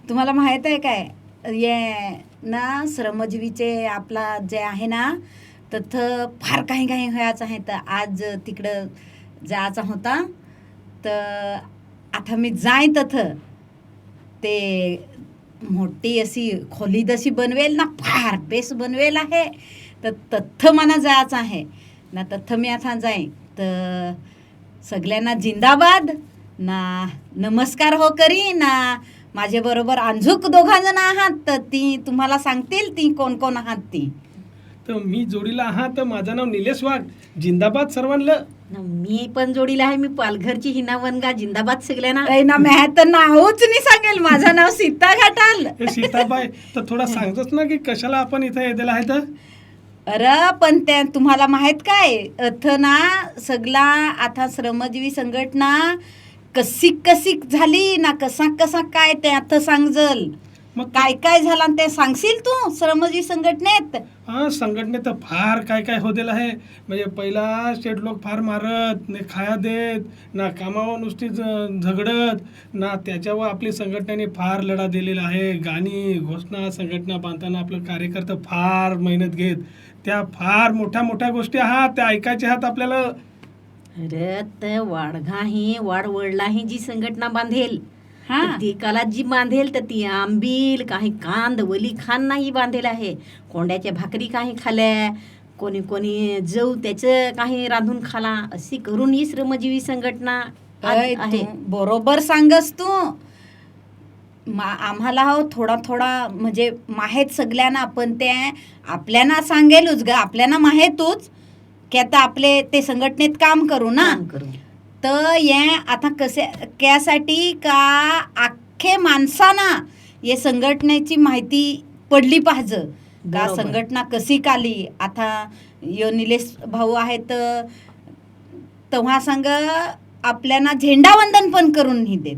तुम्हाला माहित आहे काय ये ना श्रमजीवीचे आपला जे आहे ना तिथं फार काही काही व्हायचं आहे. तर आज तिकडं जायचा होता तर आता मी जाईन तिथं ते मोठी अशी खोली जशी बनवेल ना फार बेस बनवेल आहे तर तथं मला जायचं आहे ना. तथं मी आता जाईन तर सगळ्यांना जिंदाबाद ना नमस्कार हो करी ना. माझे बरोबर अंजुक दोघा जण आहात तर ती तुम्हाला सांगतील ती कोण कोण आहात ती. तर मी जोडीला आहात. माझं नाव निलेश वाघ. जिंदाबाद सर्वांना. मी पण जोडीला आहे. मी पालघरची हिना वनगा. जिंदाबाद सगळ्यांना. ना म्या तर नावच नाही सांगेल. माझं नाव सीता घाटाल. हे सीताबाई तर थोडा सांगतोच ना की कशाला आपण इथं येलेला आहे तर. अरे पण त्या तुम्हाला माहित काय अथ ना सगळा आता श्रमजीवी संघटना कशी कशी झाली ना कसा कसा काय ते आता सांगजल मग काय काय झालं ते सांगशील तू श्रमजीवी संघटनेत. हा संघटनेत तर फार काय काय होतेलं आहे. म्हणजे पहिला शेठ लोक फार मारत ने खाया देत ना कामावर नुसती झगडत ना. त्याच्यावर आपली संघटनेने फार लढा दिलेला आहे. गाणी घोषणा संघटना बांधताना आपलं कार्यकर्ता फार मेहनत घेत. त्या फार मोठ्या मोठ्या गोष्टी आहात त्या ऐकायच्या आहात आपल्याला. अरे तर वाडघाही वाडवडलाही जी संघटना बांधेल हा तर ती कालात जी बांधेल तर ती आंबील काही कांद वली खान नाही बांधेल आहे. कोंड्याच्या भाकरी काही खाल्या कोणी कोणी जव त्याचं काही रांधून खाला अशी करून ही श्रमजीवी संघटना आज अय, आहे. तू बरोबर सांगस तू. आम्हाला हो थोडा थोडा म्हणजे माहीत सगळ्यांना पण ते आपल्याला सांगेलच ग. आपल्याला माहीतच की आता आपले ते संघटनेत काम करू ना. काम करू. तर ये आता कसे त्यासाठी का अख्खे माणसांना ये संघटनेची माहिती पडली पाहिजे का बरोबर. संघटना कशी काली. आता यो निलेश भाऊ आहेत तेव्हा सांग आपल्याला झेंडावंदन पण करून नाही देत.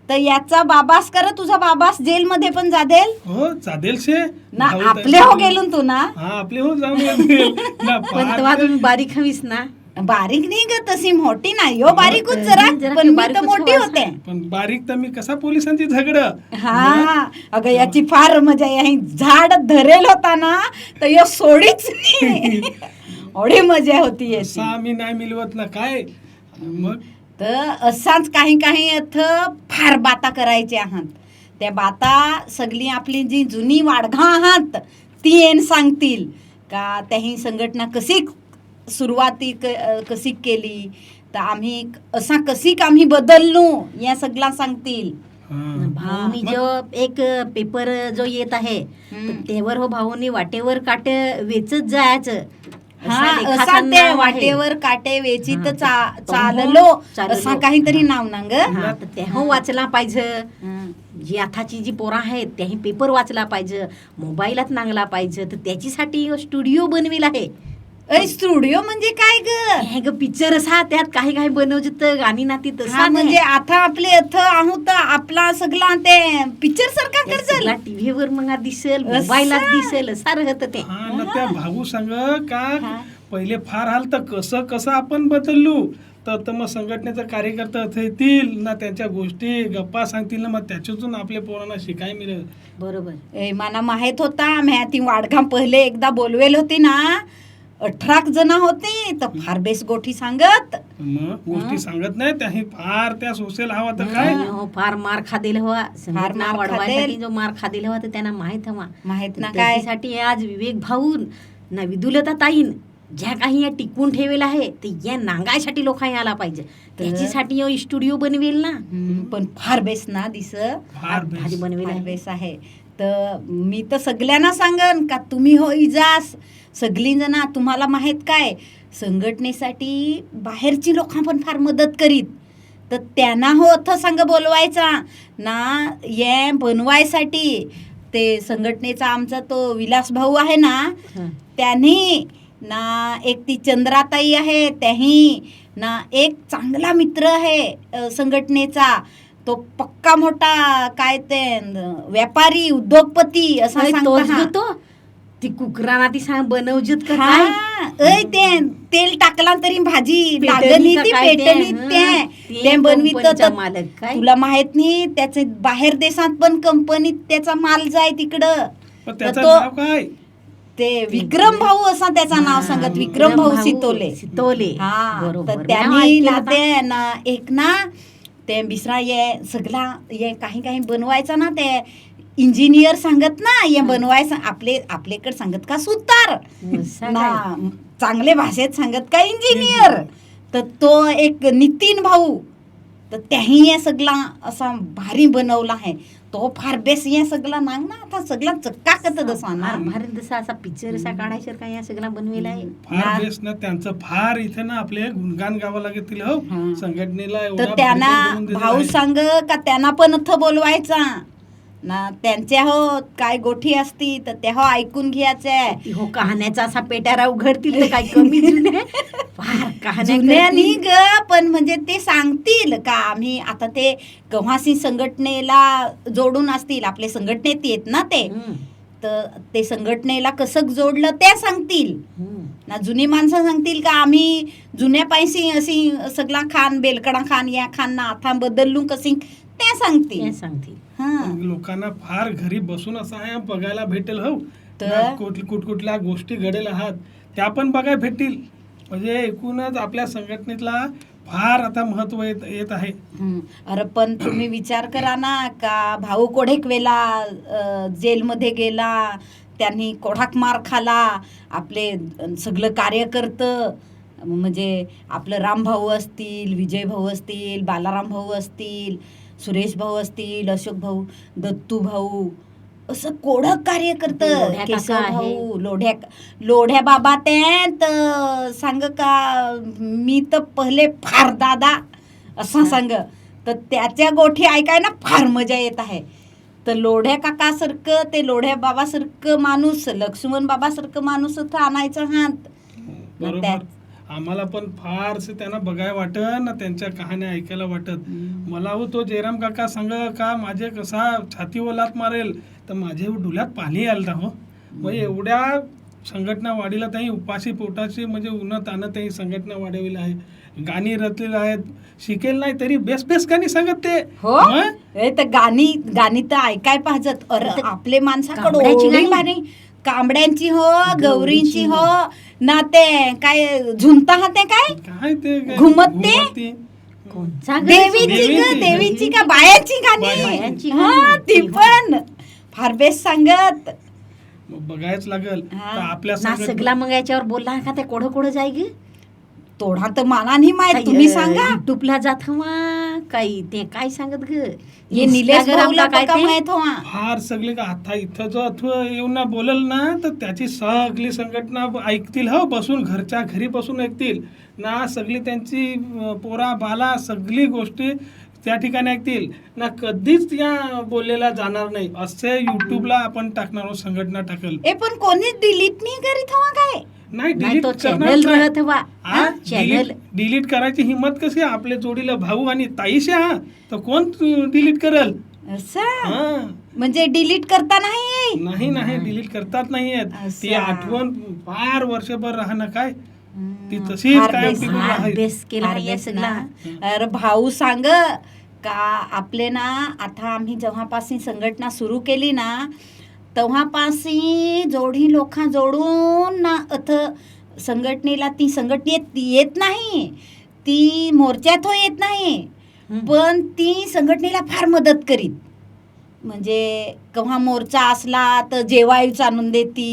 तर याचा बाबास कर तुझा बाबास जेलमध्ये पण जादेल हो चालेल शे ना. भाऊ आपले हो गेलून तू ना. हा आपले हो जाऊन येतील ना. पण फार तेव्हा ते- तुम्ही बारीक हवीस ना. बारीक नाही ग तशी मोठी नाही हो बारीकच जरा जरा पण मी तर बारीकच मोठी व्हायचं. होते. पण बारीक तर मी कसा पोलिसांची झगड. हा अगं याची फार मजा आहे. झाड धरेल होता ना तर यो सोडीच नाही. एवढी मजा होती याची. असा आम्ही नाही मिळवत ना काय. मग तर असाच काही काही अर्थ फार बाता करायचे आहात. त्या बाता सगळी आपली जी जुनी वाडघा आहात ती येण सांगतील का त्याही संघटना कशी सुरुवाती कशी केली तर आम्ही असा कशी आम्ही बदललो या सगळा सांगतील. हा. भाऊनी जो एक पेपर जो येत आहे तर त्यावर हो भाऊनी वाटेवर काट वेचत जायचं. हा असा असा लेखाचं ते नाव आहे. वाटेवर काटे वेचित हा, चाललो चाललो. असा काहीतरी नाव ना ग. हा, तर त्या हो वाचला पाहिजे. जी आताची जी पोरं आहेत त्याही पेपर वाचला पाहिजे. मोबाईलात नांगला पाहिजे. तर त्याच्यासाठी स्टुडिओ बनविला आहे. स्टुडिओ म्हणजे काय ग. हे ग पिक्चर असा त्यात काही काही बनवचे तर गाणी नाती हा तसा म्हणजे आता आपले इथ आहोत आपला सगळा ते पिक्चर सारखा करजल. टीव्हीवर मग दिसेल असं. मोबाईलात दिसेल असं राहत ते. हा ना त्या भाऊ सांग का हा. पहिले फार हाल तर कसं कसं आपण बदललो तर मग संघटनेचा कार्यकर्ता येतील ना. त्यांच्या गोष्टी गप्पा सांगतील ना. मग त्याच्यातून आपल्या पोरांना शिकाय मिळेल. बरोबर. मला माहित होता म्या ती वाडघा पहिले एकदा बोलवेल होती ना 18 जण होती तर फार बेस गोठी सांगत. मग गोष्टी सांगत नाही त्याही फार त्या सोसेल हवा तर काय. हो फार मार खादेल हवा. संघटना मार वाढवायसाठी खादेल. जो मार खादेल हवा तर त्यांना माहित हवा. माहित ना काय. त्याच्यासाठी आज विवेक भाऊन ना विदुलता ताईन ज्या काही या टिकवून ठेवेल आहे तर या नांगायसाठी लोक आला पाहिजे. त्याच्यासाठी यो स्टुडिओ बनवेल ना. पण फार बेस ना दिस. फार भारी बेस्ट. बनवेल फार आहे. बेस आहे. तर मी तर सगळ्यांना सांगन का तुम्ही हो इजास सगळी जण. तुम्हाला माहित काय संघटनेसाठी बाहेरची लोक पण फार मदत करीत तर त्यांना हो अथ संघ बोलवायचा ना. ये बनवायसाठी ते संघटनेचा आमचा तो विलास भाऊ आहे ना हं. त्यांनी ना एक ती चंद्राताई आहे त्याही ना एक चांगला मित्र आहे संघटनेचा तो पक्का मोठा काय ते व्यापारी उद्योगपती असा होय, तोच सांगता. ग तो. ती कुकराना ती सांग बनवजत का हा, काय ऐ ते तेल टाकला तरी भाजी पेटली लागली का ती काय ते? पेटली हं, ते ते बनवित कंपनीचा तर मालक काय? तुला माहित नाही त्याचे बाहेर देशात पण कंपनीत त्याचा माल जाय तिकडं पण तर त्याचं तो नाव काय? ते विक्रम भाऊ असं त्याचं नाव हा, सांगत विक्रम भाऊ सितोले सितोले हा बरोबर तर मी त्यांनी ऐकलं ना होतं. ते ना एक ना ते बिसरा ये सगळा ये काही काही बनवायचा ना ते इंजिनियर सांगत ना ये बनवायचं आपल्याकडे सांगत का सुतार असं ना काय? चांगले भाषेत सांगत का इंजिनियर तर तो एक नितीन भाऊ तर त्याही हे सगळा असा भारी बनवला आहे तो फार बेस हे सगळा नांग ना आता सगळा चक्काकत दसा ना फार भारी जसा असा पिक्चर असा काढायचा काय या सगळा बनवेला आहे फार ना. बेस्ट ना त्यांचं फार इथे ना आपले गुणगान गावं लागतील हो हा. संघटनेला एवढा तर भारी त्यांना काही बनवून दिलेलं भाऊ आहे. सांग का त्यांना पण अथ बोलवायचा ना त्यांच्या हो काय गोठी असती तर त्या हो ऐकून घ्यायच्या ती हो कहाण्याचा असा पेटारा उघडतील तर काय कमी जुने फार कहाण्या जुन्यानी करतील. ग पण म्हणजे ते सांगतील का आम्ही आता ते कव्हासी संघटनेला जोडून असतील आपले संघटनेत येत ना ते हम्म, तर ते संघटनेला कसं जोडलं ते सांगतील हम्म. ना जुनी माणसं सांगतील का आम्ही जुन्या पैसे अशी सगळा खान बेलकडा खान या खान ना आता बदलू कशी ते सांगतील ते सांगतील हा पण लोकांना फार घरी बसून असं आहे बघायला भेटेल हो तर? कुठल्या गोष्टी घडेल आहात त्या पण बघायला भेटतील म्हणजे एकूणच आपल्या संघटनेतला फार आता महत्व येत आहे अरे पण तुम्ही विचार करा ना का भाऊ कोढेक वेळा जेलमध्ये गेला त्यांनी कोढाक मार खाला आपले सगळं कार्यकर्तं म्हणजे आपलं राम भाऊ असतील विजय भाऊ असतील बालाराम भाऊ असतील सुरेश भाऊ असतील अशोक भाऊ दत्तू भाऊ असं कोडक कार्यकर्त लोढ्या केशव काका आहे. भाऊ लोढ्या बाबा ते तर सांग का मी तर पहिले फार दादा असं सांग तर त्याच्या गोठी ऐकाय ना फार मजा येत आहे तर लोढ्या काकासारखं ते लोढ्या बाबासारखं माणूस लक्ष्मण बाबासारखं माणूस इथं आणायचं हात बरोबर आम्हाला पण फारसे त्यांना बघायला वाटत ना त्यांच्या कहाण्या ऐकायला वाटत मला हो तो जयराम काका सांग का माझे कसा छातीवर लात मारेल तर माझे डोळ्यात पाणी आलं हो म्हणजे एवढ्या संघटना वाढीला त्याही उपाशी पोटाची म्हणजे उन्हा तानं त्याही संघटना वाढवलेली आहे गाणी रचलेली आहेत शिकेल नाही तरी बेस बेस गाणी सांगत ते हो मग? ए, तर गाणी तर ऐकाय पाहजत अरे आपले माणसाकडे कांबड्याची एवढी गाणी? भारी कांबड्यांची हो गौरींची हो हो. ना ते काय झुमता हा ते काय काय ते काय घुमते? घुमते. कोणचा ग? देवीची ग देवीची का बायाची बायाची गाणी गाणी. हा ती पण फार बेस सांगत मग बघायच लागल हा. तर आपल्या ना सगळा मग याच्यावर बोलला का ते कोडं जाय ग तोडा तर मला नाही माहित तुम्ही सांगा युट्यूबला जात हवा काही ते काय सांगत ग हे निलेश Instagram भाऊला ला काय का ते? माहित हो फार सगळे का आता इथं जो अथवा येऊन ना बोलल ना तर त्याची सगळी संघटना ऐकतील हो बसून घरच्या घरी बसून ऐकतील ना सगळी त्यांची पोरा बाला सगळी गोष्टी त्या ठिकाणी ऐकतील ना कधीच या बोललेला जाणार नाही असे युट्यूबला आपण टाकणार आहोत संघटना टाकल ए पण कोणीच डिलीट नाही करीत हवा काय नाही नाही डिलीट तो करणार चॅनल नाही. राहत हवा हा? चॅनल डिलीट करायची हिंमत कशी आहे? आपल्या जोडीला भाऊ आणि ताईशे हा तर कोण डिलीट करल असं हा म्हणजे डिलीट करता नाही नाही डिलीट करतात नाही येत असं. ती आठवण फार वर्षभर राहणं काय ती तशीच फार कायम बेस, टिकून फार राहील. बेस केला फार या बेस सगळा ना. अरे भाऊ सांग का आपले ना आता आम्ही जेव्हापासून संघटना सुरू केली ना तेव्हापासून जोडी लोक जोडून ना अथ संघटनेला ती संघटनेत येत नाही ती मोर्चात हो येत नाही पण ती संघटनेला फार मदत करीत म्हणजे केव्हा मोर्चा असला तर जेवायचं आणून देती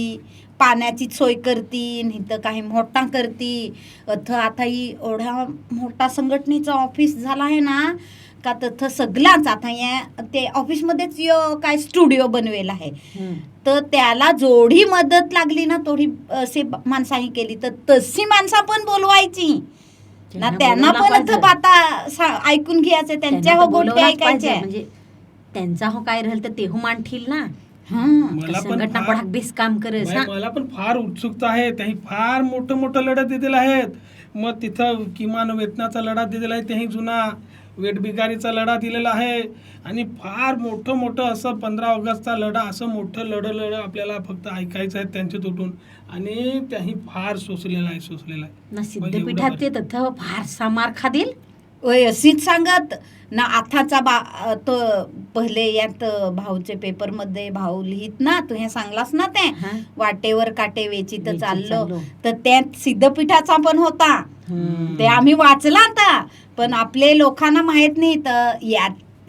पाण्याची सोय करती नाही तर काही मोठा करती आता ही एवढ्या मोठा संघटनेचा ऑफिस झाला आहे ना का तथं सगळाच आता या ते ऑफिसमध्येच काय स्टुडिओ बनवेल आहे तर त्याला जेवढी मदत लागली ना तेवढी असे माणसांनी केली तर तशी माणसं पण बोलवायची ना त्यांना पण इथं बाता ऐकून घ्यायचं त्यांच्या हो गोष्टी ऐकायच्या म्हणजे त्यांचा हो काय राहील तर तेहू मांडतील ना मला पण संघटना फार- पण बेस काम करस बाई, हा मला पण फार उत्सुकता आहे त्याही फार मोठं लढत दिलेलं आहेत मग तिथं किमान वेतनाचा लढा दिलेला आहे त्याही जुना वेठबिगारीचा लढा दिलेला आहे आणि फार मोठं असं 15 ऑगस्टचा लढा, असं मोठं लढ आपल्याला फक्त ऐकायचं आहे त्यांच्या तोटून. आणि त्याही फार सोसलेला आहे ना म्हणजे सिद्धपीठात ते एवढं तथ फारसा मार खादेल. ओय अशीच सांगत ना आथाचा तो पहिले यात भाऊचे पेपर मध्ये भाऊ लिहित ना, तू हे सांगलास ना ते हा. वाटेवर काटे वेची तर वेचीत चाललो, चाललो. तर त्यात सिद्धपीठाचा पण होता. हम्म. ते आम्ही वाचला आता, पण आपले लोकांना माहित नाही. तर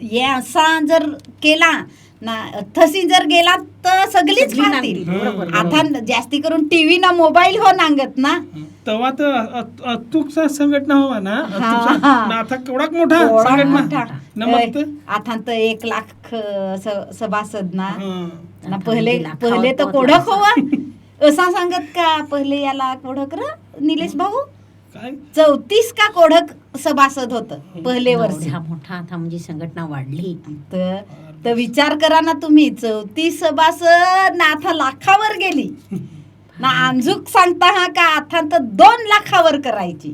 हे असा जर केला ना, तशी जर गेला तर सगळीच सगळी खातील. नांगतील. बरोबर, आता जास्ती करून टीव्ही ना मोबाईल हो नांगत ना. तेव्हा तर अचूकचा संघटना हवा ना, हा. ना आता केवढा मोठा एवढा संघटना मोठा. ना मग ते. आता तर 1 लाख सभासद ना. हा. ना पहिले लाखावर पहिले तर पोहोचला कोडक हवा असा सांगत का पहिले याला कोडक र निलेश भाऊ काय 34 का कोडक सभासद होत पहिले वर्षी. एवढा मोठा आता म्हणजे संघटना वाढली. तर विचार करा ना तुम्ही, 34 सभासद ना आता लाखावर गेली ना. अंजूक सांगता हा का आता तर 2 लाखावर करायची.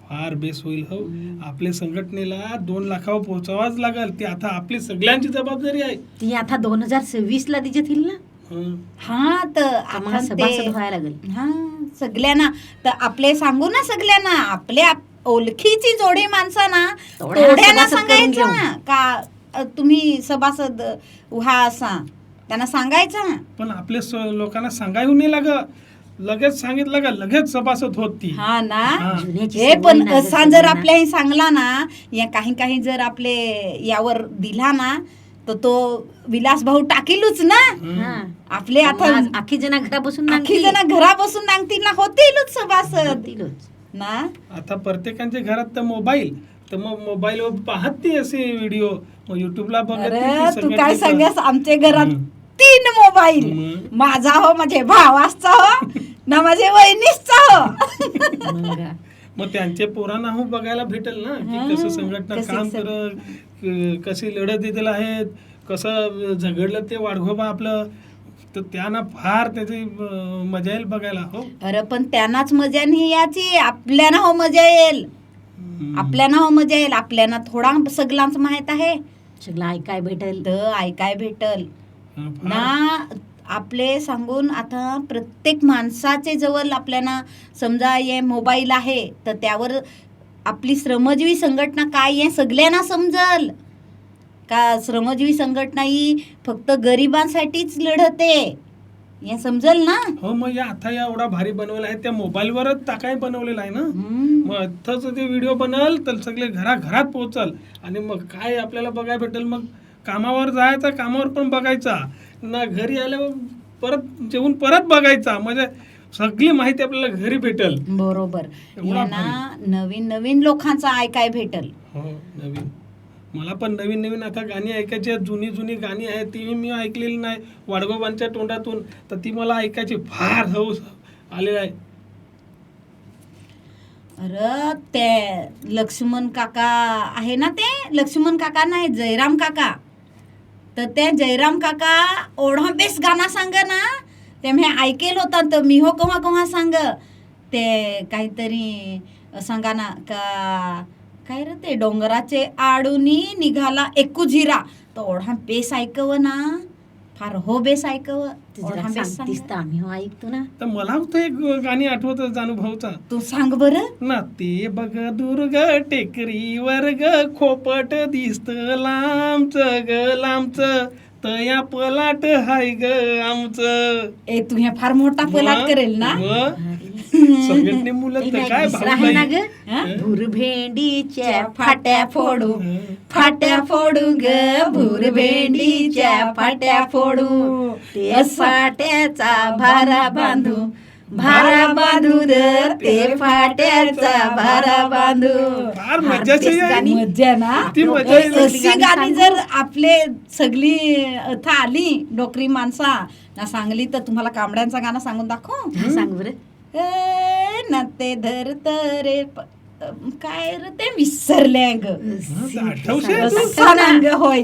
फार बेस होईल हो. आपल्या संघटनेला 2 लाखावर पोहोचावाच लागल. ती आता आपली सगळ्यांची जबाबदारी आहे. ती आता 2026 ला तिच्यात येईल ना. हं. हा तर आम्हाला आता सभासद ते व्हायला लागेल. हा सगळ्यांना तर आपले सांगू ना, सगळ्यांना आपल्या ओळखीची जोडी माणसांना तेवढ्या थोड्यांना सभासद करून सांगायचं घेऊ. का तुम्ही सभासद व्हा असा त्यांना सांगायचं. पण आपल्या लोकांना सांगायला नाही लागत. लगेच सांगितलं का लगेच सभासद होत ती. हा ना. हा. जुन्याची हे सवय पण ना गं असा जर सगळ्यांना. आपल्याही सांगला ना, या काही जर आपले यावर दिला ना, तर तो विलास भाऊ टाकीलच ना. हा. आपले आता आज आखी जना घरापासून आखी नांगतील. जण घरापासून नांगतील ना, होतीलच सभासद नांगतीलच. ना. आता प्रत्येकाच्या घरात तर मोबाईल, तर मग मोबाईलवर पाहत ती असे व्हिडिओ, मग युट्यूबला बघत ती अरे तू काय संघटनेचं. सांगस, आमच्या घरात हम्म. 3 मोबाईल, हम्म. माझा हो, माझे भावाचा हो ना, माझे वहिनीचा हो. मग मग त्यांचे पोरांना हो बघायला भेटेल ना की हा, कसं संघटना कशी काम करत, कशी लढत देतेलं आहेत, कसं झगडलं ते वाढगोबा आपलं. तर त्यांना फार त्याची मजा येईल बघायला हो. अरे पण त्यांनाच मजा नाही याची, आपल्याला हो मजा येईल. आपल्याला हो मजा येईल. आपल्याला थोडा सगळ्यांच माहित आहे सगळं ऐकाय भेटेल. तर ऐकाय भेटल फार- ना. आपले सांगून आता प्रत्येक माणसाचे जवळ आपल्याला समजा हे मोबाईल आहे, तर त्यावर आपली श्रमजीवी संघटना काय आहे सगळ्यांना समजल का. श्रमजीवी संघटना ही फक्त गरिबांसाठीच लढते हे समजल ना. हो. मग या आता या एवढा भारी बनवला आहे, त्या मोबाईलवरच टाकाय बनवलेला आहे ना. हम्म. मग आत्ताच ते व्हिडिओ बनल तर सगळे घराघरात पोहोचल. आणि मग काय आपल्याला बघायला भेटेल, मग कामावर जायचा, कामावर पण बघायचा ना, घरी आल्यावर परत जेवून परत बघायचा, म्हणजे सगळी माहिती आपल्याला घरी भेटेल. बरोबर. एवढा यांना नवीन नवीन लोकांचा ऐकाय भेटल. हो. नवीन मला पण नवीन आता गाणी ऐकायची आहेत. जुनी गाणी आहेत ती मी ऐकलेली नाही वाडगोबांच्या तोंडातून, तर ती मला ऐकायची फार हौस आलेली आहे. अरे ते लक्ष्मण काका आहे ना, ते लक्ष्मण काका नाही, जयराम काका. तर ते जयराम काका ओढा बेस गाणं सांग ना, ते मी ऐकेल होता. तर मी हो केव्हा सांग ते काहीतरी सांगा का, काय रे ते डोंगराचे आडूनी निघाला एकूझिरा. तर ओढा बेस ऐकव ना, फार हो बेस ऐकव. ते जरा सांगतीस तर आम्ही हो ऐकतो ना. तर मला तर एक गाणी आठवत जानुभवचा तू सांग बरं. ना, ते बघ दुर्ग टेकरीवर ग खोपट दिसत लांबच तया पलाट हाय ग आमचं. ए तू हे फार मोठा पलाट करेल ना. सगळ्यांनी मुलं ते तर नाही काय दुसरं आहे ना भाऊ ग. हा? भूर भेंडीच्या फाट्या फोडू, फाट्या फोडू ग, भूर भेंडीच्या फाट्या फोडू, ते फाट्याचा भारा बांधू, भारा बांधू र ते फाट्याचा भारा बांधू. फार मजाची आहे. गाणी. मजा ना. ती मजा ए, येईल. अशी गाणी जर आपले सगळी इथं आली डोकरी माणसा ना सांगली, तर तुम्हाला कांबड्यांचा गाणं सांगून दाखव. हा, सांग बरं. ए, ना ते धरत रे काय रे ते विसरले ग. आठवशे सांग होय,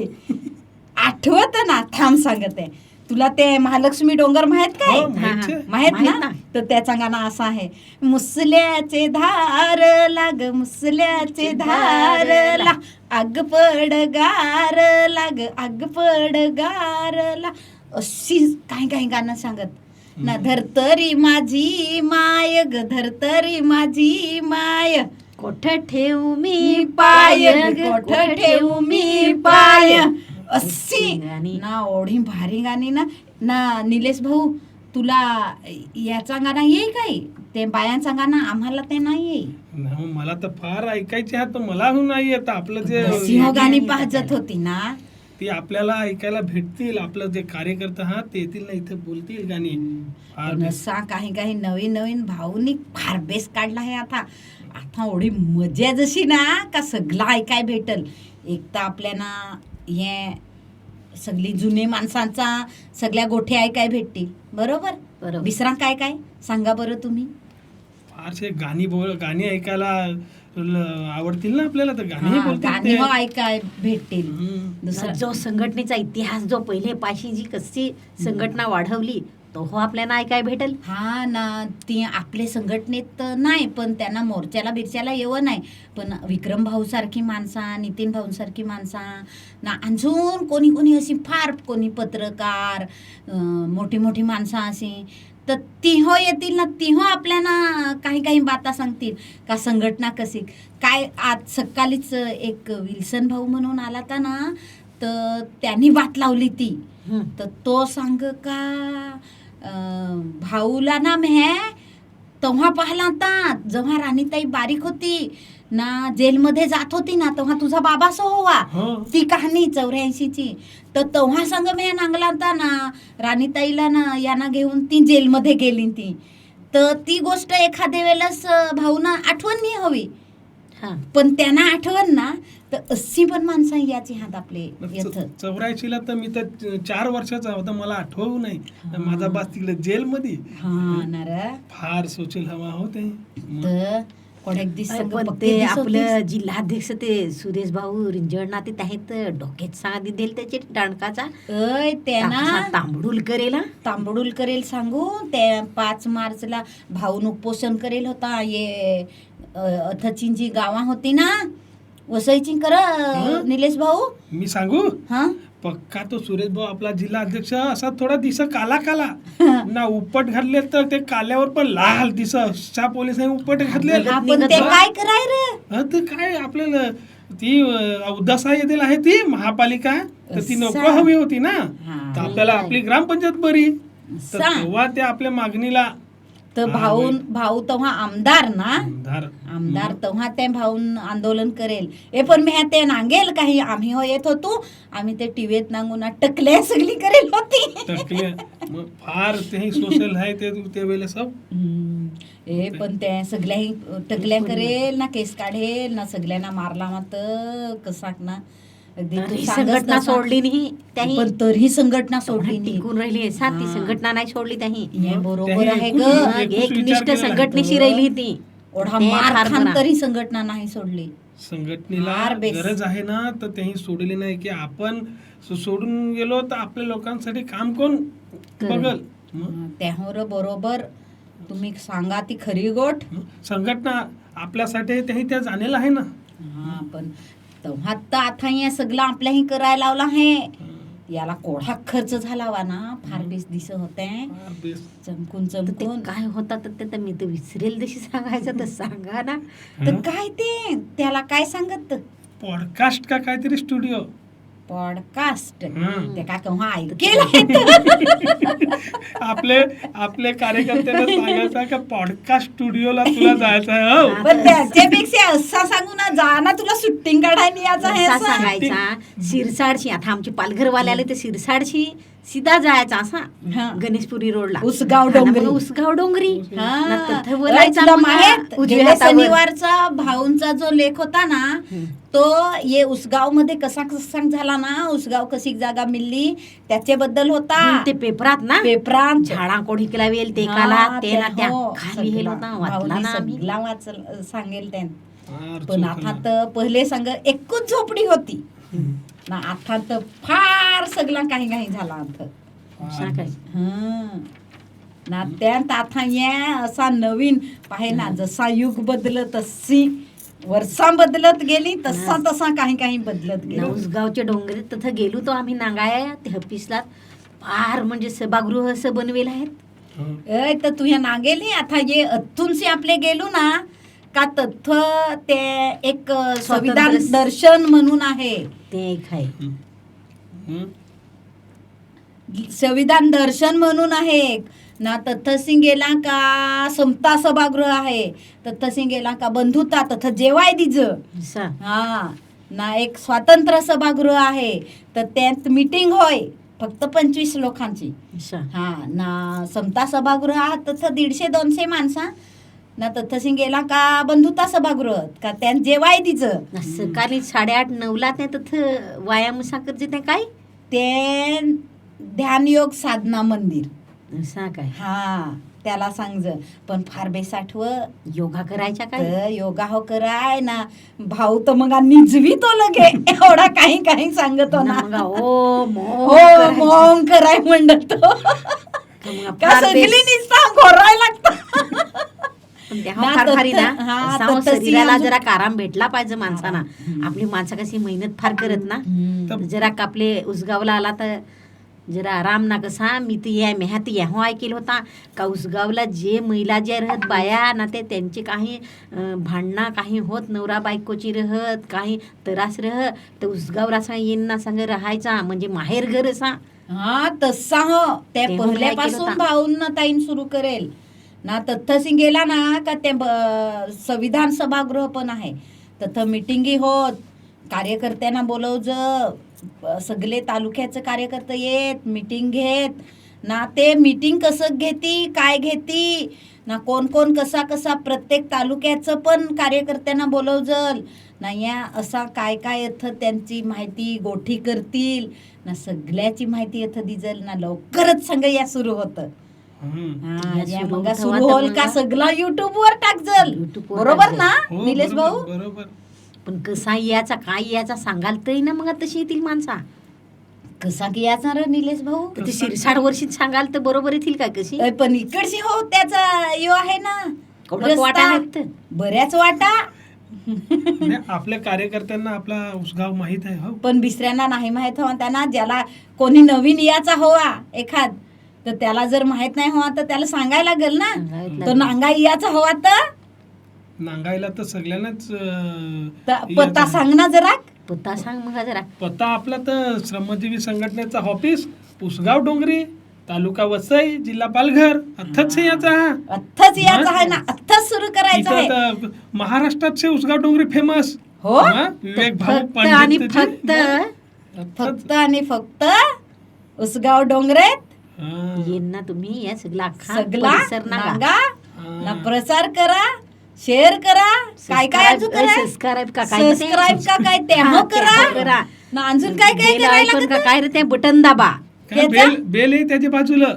आठवत ना, थांब सांगते. तुला ते महालक्ष्मी डोंगर माहित काय हो, माहित आहे. माहित माहित ना ना. तर त्याचा गाणं असं आहे, मुसल्याचे धार लाग मुसल्याचे धार ला, आग पड गार लाग आग पड गार ला, अशी काही काही गाणं सांगत ना. धरतरी माझी माय ग धरतरी माझी माय, कोठ ठेवू मी मी पाय पाय ग, कोठ ठेवू मी पाय, अशी गाणी. ना ओढी भारी गाणी ना. ना निलेश भाऊ, तुला याचा गाणं येई काय, ते बायांचा गाणं आम्हाला ते नाही येई. ना, मला तर फार ऐकायचे आहे, तर मला नाही येत. आपलं जे सिंह गाणी पाहत होती ना, ती आपल्याला ऐकायला भेटतील. आपलं जे कार्यकर्ता हा ते येतील ना इथे बोलतील गाणी. फार पण असा काही काही नवीन नवीन भाऊनी फार बेस काढला आहे आता. आता एवढी मजा जशी ना का सगळं ऐकाय भेटल. एक तर आपल्याला हे सगळी जुने माणसांचा सगळ्या गोष्टी ऐकाय भेटतील, बरोबर. बरोबर. दुसरा काय काय सांगा बरं तुम्ही. फारसे गाणी ऐकायला आवडतील ना आपल्याला, तर गाणी हा, बोलतील गाणी ते. हो ऐकाय भेटतील. हम्म. दुसरा जो संघटनेचा इतिहास, जो पहिले पाशी जी कशी संघटना वाढवली, तो हो आपल्याला ऐकाय भेटेल. हा ना, ती आपले संघटनेत नाही, पण त्यांना मोर्चाला बिरच्याला येवं नाही. पण विक्रम भाऊ सारखी माणसा, नितीन भाऊ सारखी माणसा ना, अजून कोणी कोणी अशी फार कोणी पत्रकार, मोठी मोठी माणसं अशी, तर तिहो येतील ना, तिहो आपल्याला काही काही बाता सांगतील का संघटना कशी काय. आज सकाळीच एक विल्सन भाऊ म्हणून आला था ना, तर त्यांनी बात लावली ती. तर तो सांग का भाऊला ना मैं तेव्हा पाहिला होता जेव्हा राणीताई बारीक होती ना, जेलमध्ये जात होती ना, तेव्हा तुझा बाबा सो होवा. हो. ती कहाणी 84ची. तर तेव्हा संग मी नांगला होता ना, राणीताईला ना यांना घेऊन ती जेलमध्ये गेली ती. तर ती गोष्ट एखाद्या वेळेस भाऊना आठवण नाही हवी, हा. पण त्यांना आठवण ना, तर अशी पण माणसं याची हात आपले येतं. 84ला तर मी तर 4 वर्षाचा होता, मला आठवू नाही. माझा बास तिकडे जेलमध्ये. हा ना रे. फार सोचेल हवा होते. तर कोणाक दिस संग पण पक्के ते दिस होतीस. आपलं जिल्हाध्यक्ष ते सुरेश भाऊ रिंजणना ते आहेत डोक्यात सांगा देईल त्याचे टाणकाचा अय त्यांना तांबडूल करेल. तांबडूल करेल सांगू. ते 5 मार्चला भाऊन उपोषण करेल होता. ये अथचिंची गावा होती ना, वसईची कर निलेश भाऊ. मी सांगू हा पक्का तो सुरेश भाऊ आपला जिल्हा अध्यक्ष असा थोडा दिस काला काला ना, उपट घातले तर ते काल्यावर पण लाल दिस. अशा पोलिसांनी उपट घातले. आपण ते काय कराय रे. तर काय आपल्याला ती उदासा येथील आहे ती महापालिका, तर ती नको हवी होती ना. हा. तर आपल्याला आपली ग्रामपंचायत बरी. तर सा. तेव्हा ते आपल्या मागणीला तर भाऊ तेव्हा आमदार ना, आमदार मग तेव्हा ते भाऊन आंदोलन करेल. हे पण मी ते नांगेल काही आम्ही हो येत होतो, आम्ही ते टीव्हीत नांगून टकले सगळी करेल होती. टकले. मग फार तेही सोशल आहे ते वेळेला सब. हे पण ते सगळ्याही टकल्या करेल ना, केस काढेल ना, सगळ्यांना मारला मात कसाक ना. अगदी तू तरी सांगत संघटना तसा. सोडली नाही त्याही. पण तरीही संघटना सोडली नाही. टिकून राहिली साथ ती हा. संघटना नाही सोडली त्याही. हे बरोबर त्याही आहे एकूण- ग. मग एकूण विचार एकनिष्ठ केला संघटनेशी तर. राहिली ती. ओढा ते मार फार खान बरं. तरी संघटना नाही सोडली. संघटनेला फार बेस. गरज आहे ना, तर तेही सोडली नाही की आपण सोडून गेलो तर आपल्या लोकांसाठी काम कोण बघल. मग त्यावर बरोबर तुम्ही सांगा ती खरी गोट. संघटना आपल्यासाठी तेही त्या जाणेल आहे ना. हा, पण तेव्हा तर आता हे सगळं आपल्याही करायला लावलं आहे. याला कोढा खर्च झाला वा ना, फार बेस दिसत होते. फार बेस. चमकून तर ते चमकून. काय होता तर ते तर मी तर विसरेल जशी सांगायचं तर सांगा ना. तर काय ते त्याला काय सांगत पॉडकास्ट का काहीतरी स्टुडिओ. पॉडकास्ट. हम्म. ते काय केव्हा ऐकेल. आपले कार्यकर्त्यांना सांगायचं का पॉडकास्ट स्टुडिओला तुला जायचं आहे. हो. पण त्याच्यापेक्षा असा सांगू ना, जा ना तुला सुट्टिंग काढायला यायचं आहे असा असं. सांगायचा शिरसाडशी. आता आमचे पालघरवाले आले तर शिरसाडशी सीधा जायचा असा हा. गणेशपुरी रोडला. उसगाव हा ना, डोंगरी. मग उसगाव डोंगरी. हा. ना तिथं अरे, बोलायचा तुला मग माहित उजव्या गेल्या हातावर. शनिवारचा भाऊंचा जो लेख होता ना, तो ये उसगाव मध्ये कसा झाला ना, उसगाव कशी जागा मिळली त्याच्याबद्दल होता. ते पेपरात ना पेपरांत झाडा कोणी केला वेल ते हा, काला ते ना त्या हो, खाली हेल होता सगळा. वाचला भाऊनी ना आम्ही. सगळा सांगेल त्यान. फार पण चूक आता झाली. तर पहिले सांग एकच झोपडी होती ना, आता तर फार सगळा काही काही झाला आता. सांगाय हं. ना त्यात आता या असा नवीन पाहे ना, जसा युग बदलत तशी वर्षा बदलत गेली, तसा तसा काही काही बदलत गेली. उसगावच्या डोंगरीत तिथं गेलो तो आम्ही नागाय ते हपिसला फार म्हणजे सभागृह असं बनवेल आहेत. ए तर तुझ्या ना गेली आता ये अथूनशी आपले गेलो ना का तथ ते एक संविधान दर्शन म्हणून आहे. ते एक आहे. संविधान दर्शन म्हणून आहे एक ना. तथसी गेला का समता सभागृह आहे, तथसी गेला का बंधुता तथ जेवाय दिज. असं. हा ना एक स्वातंत्र्य सभागृह आहे, तर त्यात मीटिंग होय फक्त 25 लोकांची. असं. हा ना समता सभागृह हा तथं 150-200 माणसा ना. तथसी गेला का बंधुता सभागृह का त्यात जेवाय दिज. सकाळी 8:30-9ला ते तिथं व्यायाम साखरचे ते काय ते ध्यान योग साधना मंदिर. असं काय हा त्याला सांगज पण फार बेसाठव योगा करायचा काय तर योगा हो कराय ना. भाऊ तर मग निजवी तो लगे एवढा काही काही सांगतो ना. मग ओम हो मग कराय म्हणत तो का सगळी निस्ता घोराय लागतं. ना फार भारी ना. हा, असावं तर तशी शरीराला अजून- जरा आराम भेटला पाहिजे माणसाना. आपली माणसं कशी मेहनत फार करत ना. जरा आपले उसगावला आला तर जरा आराम ना. कसा मी तर या मेहात याहो ऐकेल होता का उसगावला जे महिला जे राहत बाया ना ते त्यांचे काही भांडणं काही होत नवरा बायकोची राहत काही त्रास राहत तर उसगावला असा येईन ना सांग राहायचा म्हणजे माहेर घर असा. हा तसा हो त्या ते पहिल्यापासून होता. भाऊंना ताईन सुरू करेल ना. तथसी गेला ना का ते संविधान सभागृह पण आहे, तथं मिटिंगी होत, कार्यकर्त्यांना बोलवज, सगळे तालुक्याचे कार्यकर्ते येत मिटिंग घेत ना. ते मिटिंग कसं घेती काय घेती ना, कोण कोण कसा कसा प्रत्येक तालुक्याचं पण कार्यकर्त्यांना बोलवजल ना. या असा काय काय इथं त्यांची माहिती गोठी करतील ना, सगळ्याची माहिती इथं दिजल ना. लवकरच संग या सुरू होतं. हा, या सुरू मग होतं सुरू आता होल मग. का सगळं YouTube वर टाकजल. YouTube वर बरोबर टाकजल. ना हो, निलेश बरोबर, भाऊ. बरोबर. पण कसा याचा काय याचा सांगाल तरी ना मग तशी येतील माणसा. कसा की याचा रे निलेश भाऊ. ते 60 वर्षीत सांगाल तर बरोबर येतील काय कशी अय, पण इकडची हो त्याचा यो आहे ना कडक वाटा रस्ता. आहेत तर. बऱ्याच वाटा नाही, आपल्या कार्यकर्त्यांना आपला उसगाव माहित आहे. हो पण दुसऱ्यांना नाही माहित हवा. त्यांना ज्याला कोणी नवीन याचा हवा एखाद तर त्याला जर माहित नाही हवा तर त्याला सांगायला लागेल ना. सांगायला तो लागेल. नांगा याचा हवा तर नांगायला तर सगळ्यांनाच पत्ता याचा- सांग ना जरा. पत्ता सांग मग जरा. पत्ता आपला तर श्रमजीवी संघटनेचा ऑफिस उसगाव डोंगरी, तालुका वसई, जिल्हा पालघर. अथच याचा हा. अथच याचा आहे ना. अथच सुरू करायचं आहे. इथं तर महाराष्ट्रात से उसगाव डोंगरी फेमस. हो. हा, विवेक भाऊ फक्त आणि पंडित फक्त फक्त आणि फक्त उसगाव डोंगरेत येईन ना तुम्ही या सगळा अख्खा सगळा परिसर नागा. नागा ना प्रचार करा, शेअर करा, काय काय अजून करा, सबस्क्राईब का काय ते? सबस्क्राईब का काय ते हा, हो ते करा हो करा. ना. अजून काय काय बेल करायला आयकॉन का लागतं? काय रे ते बटन दाबा. काय त्याचा? बेल आहे त्याच्या बाजूला.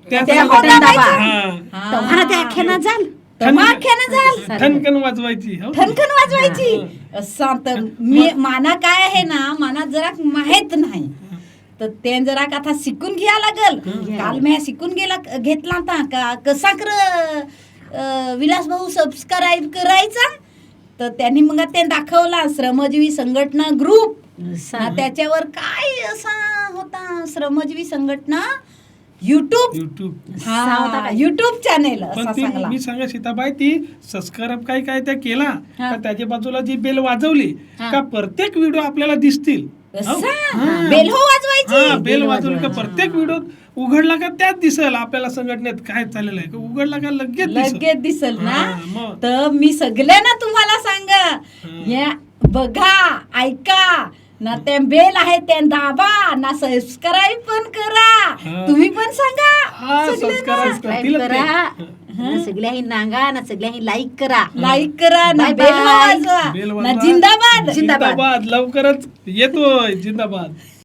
त्या बटन बटन दाबा. हा. हा. तेव्हा त्या अख्यानं जाल. तमाख्यानं झाल ठणकन वाजवायची. हो. ठणठण वाजवायची. असं तर मी माना काय आहे ना, माना जरा माहित नाही तर ते जरा आता शिकून घ्या लागल. काल मी शिकून घेतला होता का कसा विलास भाऊ सबस्क्राईब करायचा. तर त्यांनी मग ते दाखवला श्रमजीवी संघटना ग्रुप. असं. त्याच्यावर काय असा होता श्रमजीवी संघटना युट्यूब. युट्यूब. असा होता हा काय? युट्यूब चॅनेल पण असा ती सांगला. मी सांगा सीताबाई ती सबस्क्राईब काय काय त्या केला हा. का त्याच्या बाजूला जी बेल वाजवली हा. का प्रत्येक व्हिडिओ आपल्याला दिसतील. असा? हा. बेल हो वाजवायची. हा, बेल वाजवली का वाजवायची. प्रत्येक व्हिडिओ उघडला का त्यात दिसेल आपल्याला संघटनेत काय चाललेलं आहे. का उघडला का लगेच दिसेल. लगेच दिसल ना. हा, मग. तर मी सगळ्यांना तुम्हाला सांग या बघा ऐका ना. ते बेल आहे ते दाबा ना. सबस्क्राईब पण करा. हा. तुम्ही पण सांगा हा, सगळ्यांना. सबस्क्राईब सबस्क्राईब करतीलच ते. करा. ना सगळ्याही नांगा ना सगळ्याही लाईक करा. लाईक करा ना. Bye bell bye. वाजवा बेल ना. वाजवा. जिंदाबाद. जिंदाबाद. लवकरच येतोय जिंदाबाद.